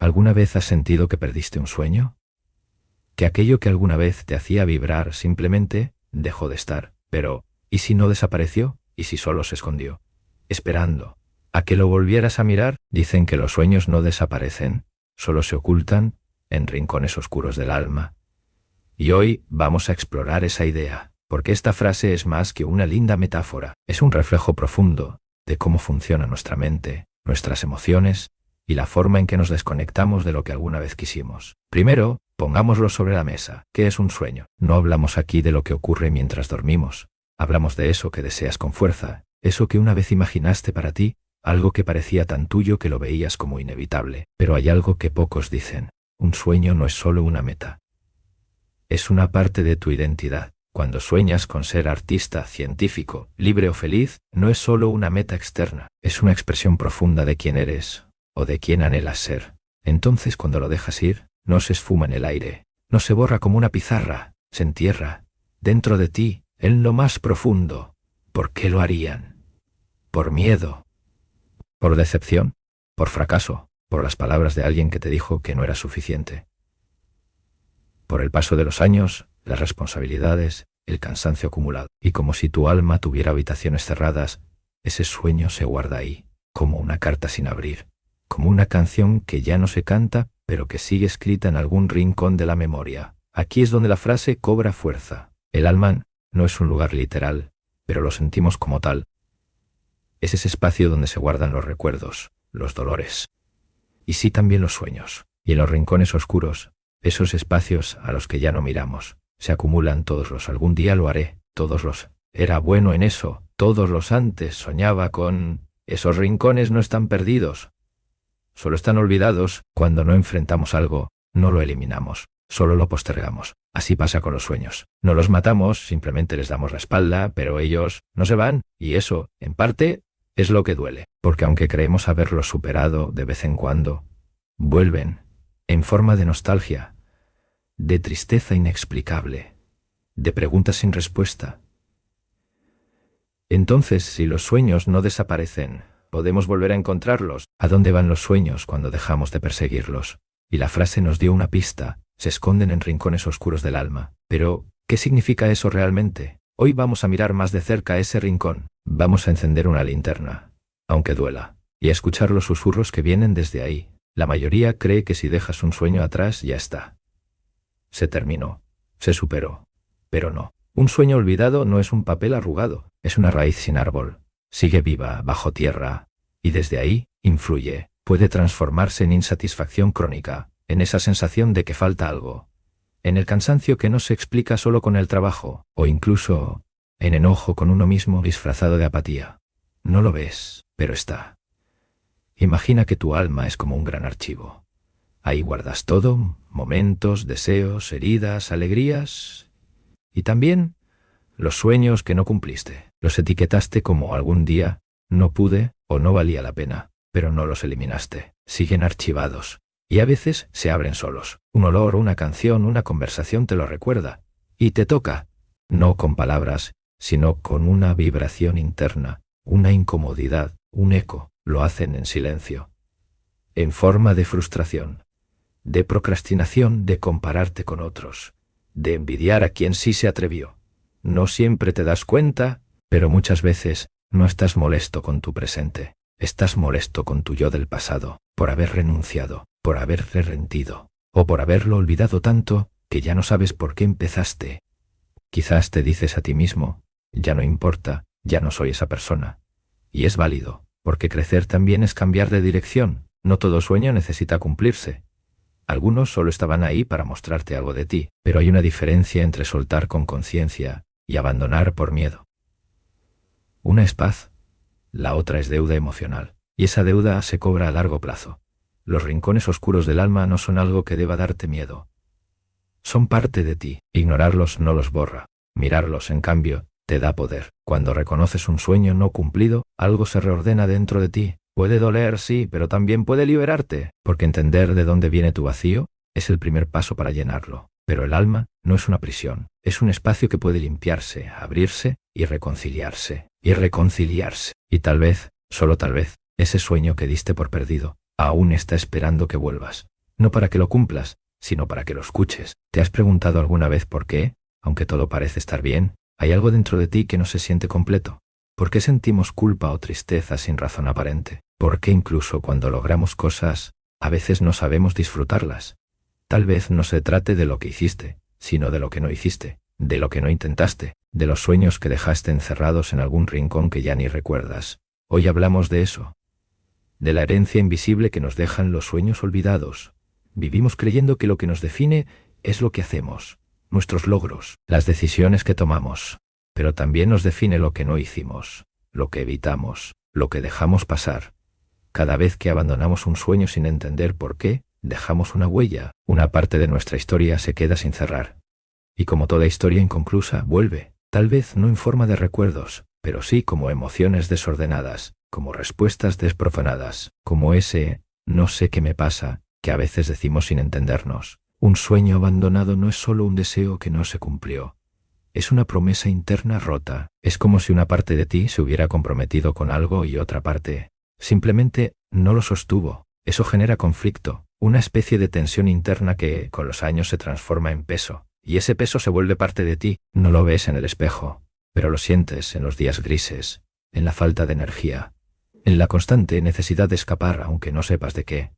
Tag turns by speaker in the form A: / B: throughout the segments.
A: ¿Alguna vez has sentido que perdiste un sueño? Que aquello que alguna vez te hacía vibrar simplemente dejó de estar. Pero, ¿y si no desapareció? ¿Y si solo se escondió? Esperando a que lo volvieras a mirar. Dicen que los sueños no desaparecen, solo se ocultan en rincones oscuros del alma. Y hoy vamos a explorar esa idea, porque esta frase es más que una linda metáfora, es un reflejo profundo de cómo funciona nuestra mente, nuestras emociones y la forma en que nos desconectamos de lo que alguna vez quisimos. Primero, pongámoslo sobre la mesa. ¿Qué es un sueño? No hablamos aquí de lo que ocurre mientras dormimos. Hablamos de eso que deseas con fuerza, eso que una vez imaginaste para ti, algo que parecía tan tuyo que lo veías como inevitable. Pero hay algo que pocos dicen. Un sueño no es solo una meta. Es una parte de tu identidad. Cuando sueñas con ser artista, científico, libre o feliz, no es solo una meta externa, es una expresión profunda de quién eres o de quién anhelas ser. Entonces, cuando lo dejas ir, no se esfuma en el aire, no se borra como una pizarra, se entierra dentro de ti, en lo más profundo. ¿Por qué lo harían? ¿Por miedo? ¿Por decepción? ¿Por fracaso? ¿Por las palabras de alguien que te dijo que no era suficiente? Por el paso de los años, las responsabilidades, el cansancio acumulado. Y como si tu alma tuviera habitaciones cerradas, ese sueño se guarda ahí, como una carta sin abrir, como una canción que ya no se canta, pero que sigue escrita en algún rincón de la memoria. Aquí es donde la frase cobra fuerza. El alma no es un lugar literal, pero lo sentimos como tal. Es ese espacio donde se guardan los recuerdos, los dolores, y sí también los sueños. Y en los rincones oscuros, esos espacios a los que ya no miramos, se acumulan todos los algún día lo haré, todos los era bueno en eso, todos los antes soñaba con. Esos rincones no están perdidos, solo están olvidados. Cuando no enfrentamos algo, no lo eliminamos, solo lo postergamos. Así pasa con los sueños. No los matamos, simplemente les damos la espalda, pero ellos no se van, y eso, en parte, es lo que duele, porque aunque creemos haberlos superado de vez en cuando, vuelven en forma de nostalgia, de tristeza inexplicable, de preguntas sin respuesta. Entonces, si los sueños no desaparecen, podemos volver a encontrarlos. ¿A dónde van los sueños cuando dejamos de perseguirlos? Y la frase nos dio una pista, se esconden en rincones oscuros del alma. Pero, ¿qué significa eso realmente? Hoy vamos a mirar más de cerca ese rincón. Vamos a encender una linterna, aunque duela, y a escuchar los susurros que vienen desde ahí. La mayoría cree que si dejas un sueño atrás, ya está. Se terminó, se superó. Pero no. Un sueño olvidado no es un papel arrugado, es una raíz sin árbol. Sigue viva, bajo tierra, y desde ahí, influye. Puede transformarse en insatisfacción crónica, en esa sensación de que falta algo, en el cansancio que no se explica solo con el trabajo, o incluso en enojo con uno mismo disfrazado de apatía. No lo ves, pero está. Imagina que tu alma es como un gran archivo. Ahí guardas todo, momentos, deseos, heridas, alegrías, y también los sueños que no cumpliste. Los etiquetaste como algún día, no pude o no valía la pena, pero no los eliminaste. Siguen archivados, y a veces se abren solos. Un olor, una canción, una conversación te lo recuerda, y te toca, no con palabras, sino con una vibración interna, una incomodidad, un eco. Lo hacen en silencio, en forma de frustración, de procrastinación, de compararte con otros, de envidiar a quien sí se atrevió. No siempre te das cuenta, pero muchas veces no estás molesto con tu presente, estás molesto con tu yo del pasado, por haber renunciado, por haberle rendido, o por haberlo olvidado tanto que ya no sabes por qué empezaste. Quizás te dices a ti mismo, ya no importa, ya no soy esa persona. Y es válido, porque crecer también es cambiar de dirección. No todo sueño necesita cumplirse. Algunos solo estaban ahí para mostrarte algo de ti, pero hay una diferencia entre soltar con conciencia y abandonar por miedo. Una es paz, la otra es deuda emocional, y esa deuda se cobra a largo plazo. Los rincones oscuros del alma no son algo que deba darte miedo. Son parte de ti. Ignorarlos no los borra. Mirarlos, en cambio, te da poder. Cuando reconoces un sueño no cumplido, algo se reordena dentro de ti. Puede doler, sí, pero también puede liberarte, porque entender de dónde viene tu vacío es el primer paso para llenarlo. Pero el alma no es una prisión, es un espacio que puede limpiarse, abrirse y reconciliarse, y reconciliarse. Y tal vez, solo tal vez, ese sueño que diste por perdido, aún está esperando que vuelvas. no para que lo cumplas, sino para que lo escuches. ¿Te has preguntado alguna vez por qué, aunque todo parece estar bien, hay algo dentro de ti que no se siente completo? ¿Por qué sentimos culpa o tristeza sin razón aparente? ¿Por qué incluso cuando logramos cosas, a veces no sabemos disfrutarlas? Tal vez no se trate de lo que hiciste, sino de lo que no hiciste, de lo que no intentaste, de los sueños que dejaste encerrados en algún rincón que ya ni recuerdas. Hoy hablamos de eso, de la herencia invisible que nos dejan los sueños olvidados. Vivimos creyendo que lo que nos define es lo que hacemos, nuestros logros, las decisiones que tomamos, pero también nos define lo que no hicimos, lo que evitamos, lo que dejamos pasar. Cada vez que abandonamos un sueño sin entender por qué, dejamos una huella, una parte de nuestra historia se queda sin cerrar. Y como toda historia inconclusa, vuelve, tal vez no en forma de recuerdos, pero sí como emociones desordenadas, como respuestas desprofanadas, como ese «no sé qué me pasa», que a veces decimos sin entendernos. Un sueño abandonado no es solo un deseo que no se cumplió. Es una promesa interna rota. Es como si una parte de ti se hubiera comprometido con algo y otra parte simplemente no lo sostuvo. Eso genera conflicto, una especie de tensión interna que, con los años, se transforma en peso. Y ese peso se vuelve parte de ti. No lo ves en el espejo, pero lo sientes en los días grises, en la falta de energía, en la constante necesidad de escapar aunque no sepas de qué.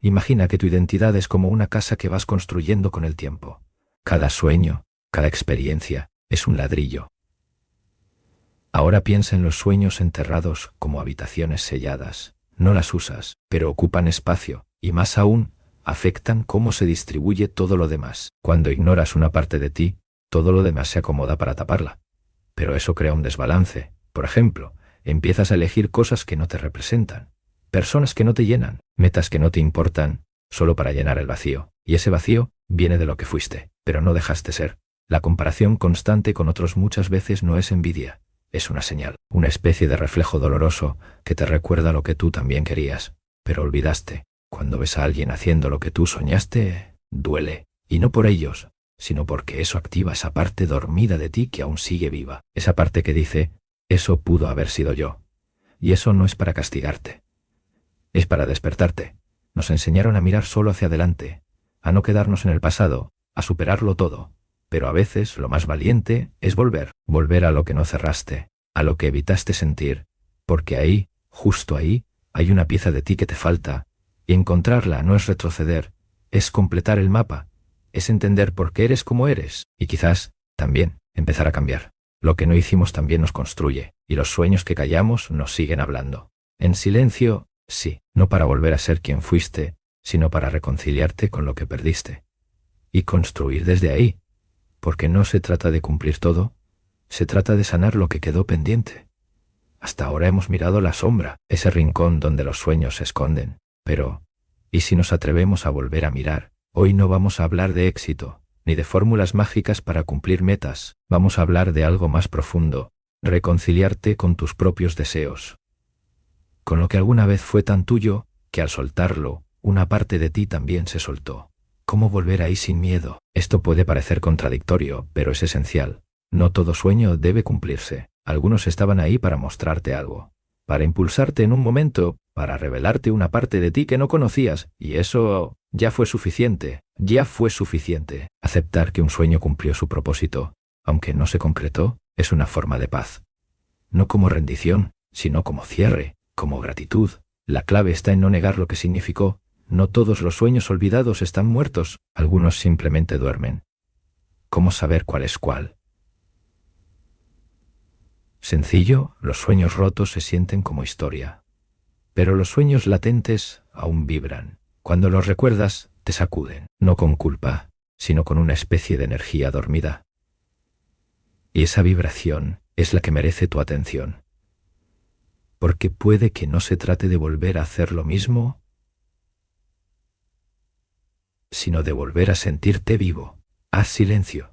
A: Imagina que tu identidad es como una casa que vas construyendo con el tiempo. Cada sueño, cada experiencia, es un ladrillo. Ahora piensa en los sueños enterrados como habitaciones selladas. No las usas, pero ocupan espacio, y más aún, afectan cómo se distribuye todo lo demás. Cuando ignoras una parte de ti, todo lo demás se acomoda para taparla. Pero eso crea un desbalance. Por ejemplo, empiezas a elegir cosas que no te representan, personas que no te llenan, metas que no te importan, solo para llenar el vacío. Y ese vacío viene de lo que fuiste, pero no dejaste ser. La comparación constante con otros muchas veces no es envidia, es una señal, una especie de reflejo doloroso que te recuerda lo que tú también querías, pero olvidaste. Cuando ves a alguien haciendo lo que tú soñaste, duele, y no por ellos, sino porque eso activa esa parte dormida de ti que aún sigue viva, esa parte que dice, eso pudo haber sido yo. Y eso no es para castigarte, es para despertarte. Nos enseñaron a mirar solo hacia adelante, a no quedarnos en el pasado, a superarlo todo. Pero a veces lo más valiente es volver a lo que no cerraste, a lo que evitaste sentir, porque ahí, justo ahí, hay una pieza de ti que te falta, y encontrarla no es retroceder, es completar el mapa, es entender por qué eres como eres, y quizás, también, empezar a cambiar. Lo que no hicimos también nos construye, y los sueños que callamos nos siguen hablando. En silencio, sí, no para volver a ser quien fuiste, sino para reconciliarte con lo que perdiste. Y construir desde ahí. Porque no se trata de cumplir todo, se trata de sanar lo que quedó pendiente. Hasta ahora hemos mirado la sombra, ese rincón donde los sueños se esconden. Pero, ¿y si nos atrevemos a volver a mirar? Hoy no vamos a hablar de éxito, ni de fórmulas mágicas para cumplir metas. Vamos a hablar de algo más profundo, reconciliarte con tus propios deseos. Con lo que alguna vez fue tan tuyo, que al soltarlo, una parte de ti también se soltó. ¿Cómo volver ahí sin miedo? Esto puede parecer contradictorio, pero es esencial. No todo sueño debe cumplirse. Algunos estaban ahí para mostrarte algo, para impulsarte en un momento, para revelarte una parte de ti que no conocías, y eso ya fue suficiente, Aceptar que un sueño cumplió su propósito, aunque no se concretó, es una forma de paz. No como rendición, sino como cierre, como gratitud. La clave está en no negar lo que significó. No todos los sueños olvidados están muertos, algunos simplemente duermen. ¿Cómo saber cuál es cuál? Sencillo, los sueños rotos se sienten como historia. Pero los sueños latentes aún vibran. Cuando los recuerdas, te sacuden, no con culpa, sino con una especie de energía dormida. Y esa vibración es la que merece tu atención. Porque puede que no se trate de volver a hacer lo mismo, sino de volver a sentirte vivo. Haz silencio.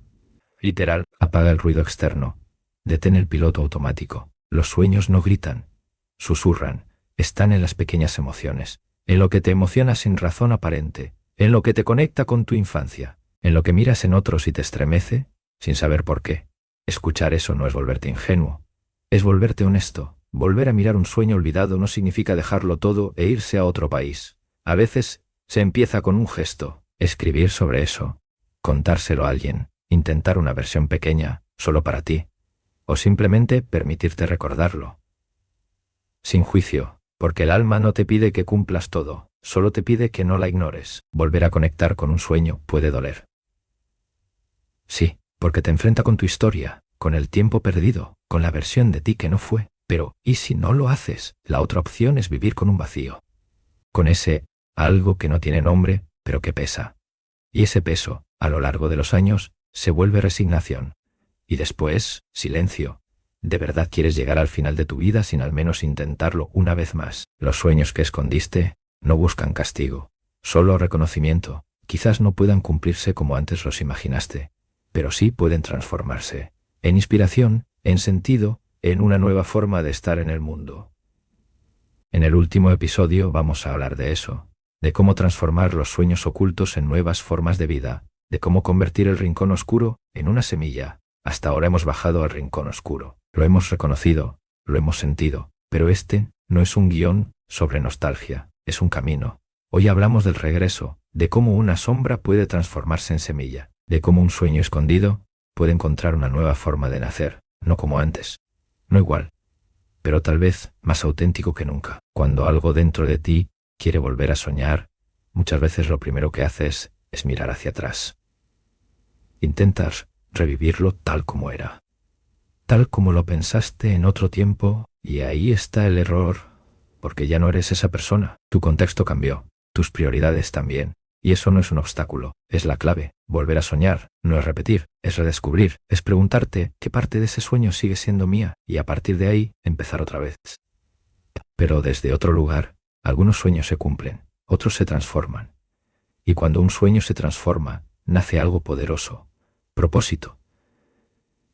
A: Literal, apaga el ruido externo. Detén el piloto automático. Los sueños no gritan, susurran, están en las pequeñas emociones, en lo que te emociona sin razón aparente, en lo que te conecta con tu infancia, en lo que miras en otros y te estremece, sin saber por qué. Escuchar eso no es volverte ingenuo, es volverte honesto. Volver a mirar un sueño olvidado no significa dejarlo todo e irse a otro país. A veces Se empieza con un gesto, escribir sobre eso, contárselo a alguien, intentar una versión pequeña, solo para ti, o simplemente permitirte recordarlo. Sin juicio, porque el alma no te pide que cumplas todo, solo te pide que no la ignores. Volver a conectar con un sueño puede doler. Sí, porque te enfrenta con tu historia, con el tiempo perdido, con la versión de ti que no fue. Pero, ¿y si no lo haces? La otra opción es vivir con un vacío. Con ese algo que no tiene nombre, pero que pesa. Y ese peso, a lo largo de los años, se vuelve resignación. Y después, silencio. ¿De verdad quieres llegar al final de tu vida sin al menos intentarlo una vez más? Los sueños que escondiste no buscan castigo, solo reconocimiento. Quizás no puedan cumplirse como antes los imaginaste, pero sí pueden transformarse en inspiración, en sentido, en una nueva forma de estar en el mundo. En el último episodio vamos a hablar de eso, de cómo transformar los sueños ocultos en nuevas formas de vida, de cómo convertir el rincón oscuro en una semilla. Hasta ahora hemos bajado al rincón oscuro, lo hemos reconocido, lo hemos sentido, pero este no es un guión sobre nostalgia, es un camino. Hoy hablamos del regreso, de cómo una sombra puede transformarse en semilla, de cómo un sueño escondido puede encontrar una nueva forma de nacer, no como antes, no igual, pero tal vez más auténtico que nunca. Cuando algo dentro de ti quiere volver a soñar, muchas veces lo primero que haces es mirar hacia atrás. Intentas revivirlo tal como era, tal como lo pensaste en otro tiempo, y ahí está el error, porque ya no eres esa persona. Tu contexto cambió, tus prioridades también, y eso no es un obstáculo, es la clave. Volver a soñar no es repetir, es redescubrir, es preguntarte qué parte de ese sueño sigue siendo mía, y a partir de ahí empezar otra vez. Pero desde otro lugar, algunos sueños se cumplen, otros se transforman, y cuando un sueño se transforma, nace algo poderoso. Propósito.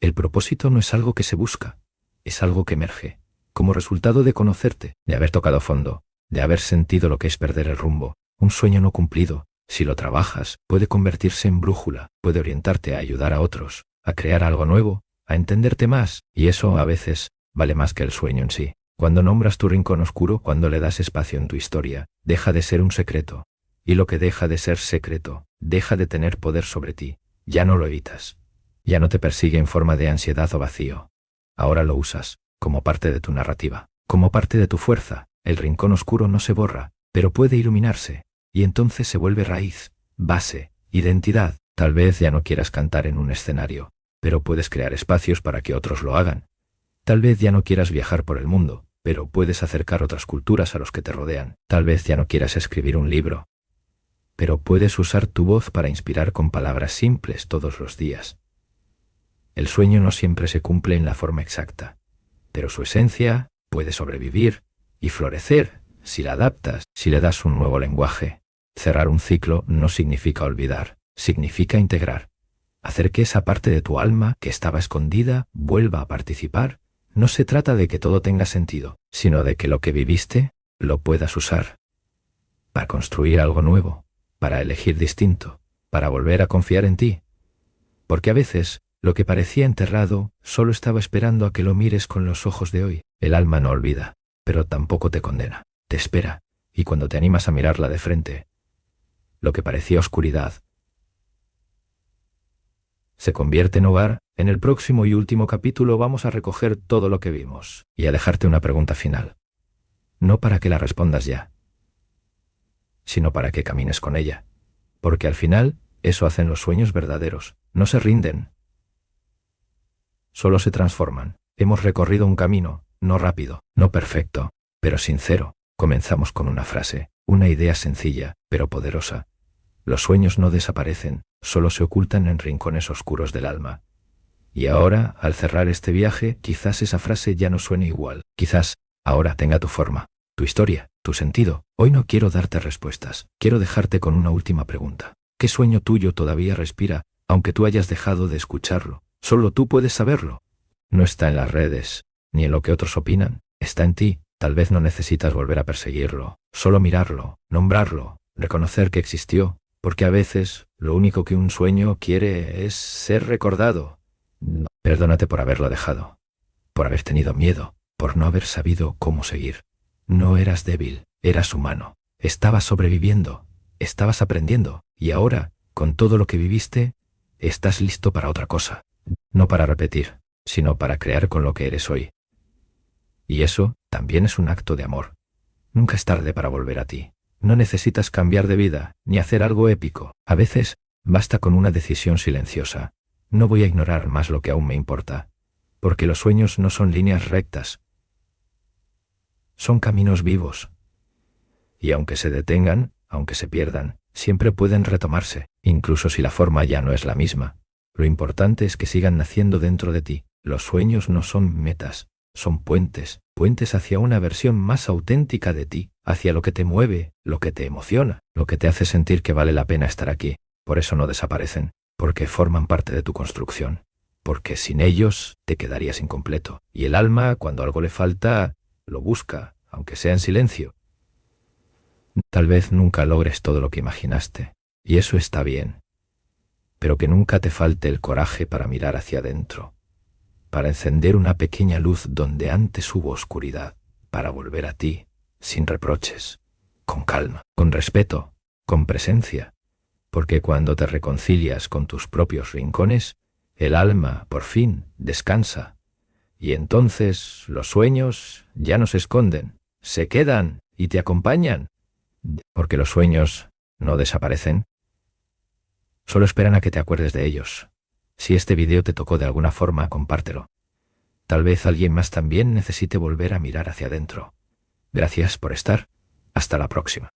A: El propósito no es algo que se busca, es algo que emerge, como resultado de conocerte, de haber tocado fondo, de haber sentido lo que es perder el rumbo. Un sueño no cumplido, si lo trabajas, puede convertirse en brújula, puede orientarte a ayudar a otros, a crear algo nuevo, a entenderte más, y eso a veces vale más que el sueño en sí. Cuando nombras tu rincón oscuro, cuando le das espacio en tu historia, deja de ser un secreto, y lo que deja de ser secreto, deja de tener poder sobre ti. Ya no lo evitas. Ya no te persigue en forma de ansiedad o vacío. Ahora lo usas, como parte de tu narrativa, como parte de tu fuerza. El rincón oscuro no se borra, pero puede iluminarse, y entonces se vuelve raíz, base, identidad. Tal vez ya no quieras cantar en un escenario, pero puedes crear espacios para que otros lo hagan. Tal vez ya no quieras viajar por el mundo, pero puedes acercar otras culturas a los que te rodean. Tal vez ya no quieras escribir un libro, pero puedes usar tu voz para inspirar con palabras simples todos los días. El sueño no siempre se cumple en la forma exacta, pero su esencia puede sobrevivir y florecer si la adaptas, si le das un nuevo lenguaje. Cerrar un ciclo no significa olvidar, significa integrar. Hacer que esa parte de tu alma que estaba escondida vuelva a participar. No se trata de que todo tenga sentido, sino de que lo que viviste lo puedas usar para construir algo nuevo, para elegir distinto, para volver a confiar en ti. Porque a veces, lo que parecía enterrado solo estaba esperando a que lo mires con los ojos de hoy. El alma no olvida, pero tampoco te condena, te espera, y cuando te animas a mirarla de frente, lo que parecía oscuridad se convierte en hogar. En el próximo y último capítulo vamos a recoger todo lo que vimos, y a dejarte una pregunta final. No para que la respondas ya, sino para que camines con ella. Porque al final, eso hacen los sueños verdaderos. No se rinden, solo se transforman. Hemos recorrido un camino, no rápido, no perfecto, pero sincero. Comenzamos con una frase, una idea sencilla, pero poderosa. Los sueños no desaparecen, solo se ocultan en rincones oscuros del alma. Y ahora, al cerrar este viaje, quizás esa frase ya no suene igual. Quizás ahora tenga tu forma, tu historia, tu sentido. Hoy no quiero darte respuestas, quiero dejarte con una última pregunta. ¿Qué sueño tuyo todavía respira, aunque tú hayas dejado de escucharlo? Solo tú puedes saberlo. No está en las redes, ni en lo que otros opinan, está en ti. Tal vez no necesitas volver a perseguirlo, solo mirarlo, nombrarlo, reconocer que existió, porque a veces lo único que un sueño quiere es ser recordado. No, perdónate por haberlo dejado, por haber tenido miedo, por no haber sabido cómo seguir. No eras débil, eras humano, estabas sobreviviendo, estabas aprendiendo, y ahora, con todo lo que viviste, estás listo para otra cosa. No para repetir, sino para crear con lo que eres hoy. Y eso también es un acto de amor. Nunca es tarde para volver a ti. No necesitas cambiar de vida, ni hacer algo épico. A veces, basta con una decisión silenciosa. No voy a ignorar más lo que aún me importa. Porque los sueños no son líneas rectas. Son caminos vivos. Y aunque se detengan, aunque se pierdan, siempre pueden retomarse, incluso si la forma ya no es la misma. Lo importante es que sigan naciendo dentro de ti. Los sueños no son metas, son puentes, puentes hacia una versión más auténtica de ti, hacia lo que te mueve, lo que te emociona, lo que te hace sentir que vale la pena estar aquí. Por eso no desaparecen, porque forman parte de tu construcción. Porque sin ellos te quedarías incompleto. Y el alma, cuando algo le falta, lo busca, aunque sea en silencio. Tal vez nunca logres todo lo que imaginaste, y eso está bien. Pero que nunca te falte el coraje para mirar hacia adentro, para encender una pequeña luz donde antes hubo oscuridad, para volver a ti, sin reproches, con calma, con respeto, con presencia, porque cuando te reconcilias con tus propios rincones, el alma, por fin, descansa, y entonces los sueños ya no se esconden, se quedan y te acompañan, porque los sueños no desaparecen, solo esperan a que te acuerdes de ellos. Si este video te tocó de alguna forma, compártelo. Tal vez alguien más también necesite volver a mirar hacia adentro. Gracias por estar. Hasta la próxima.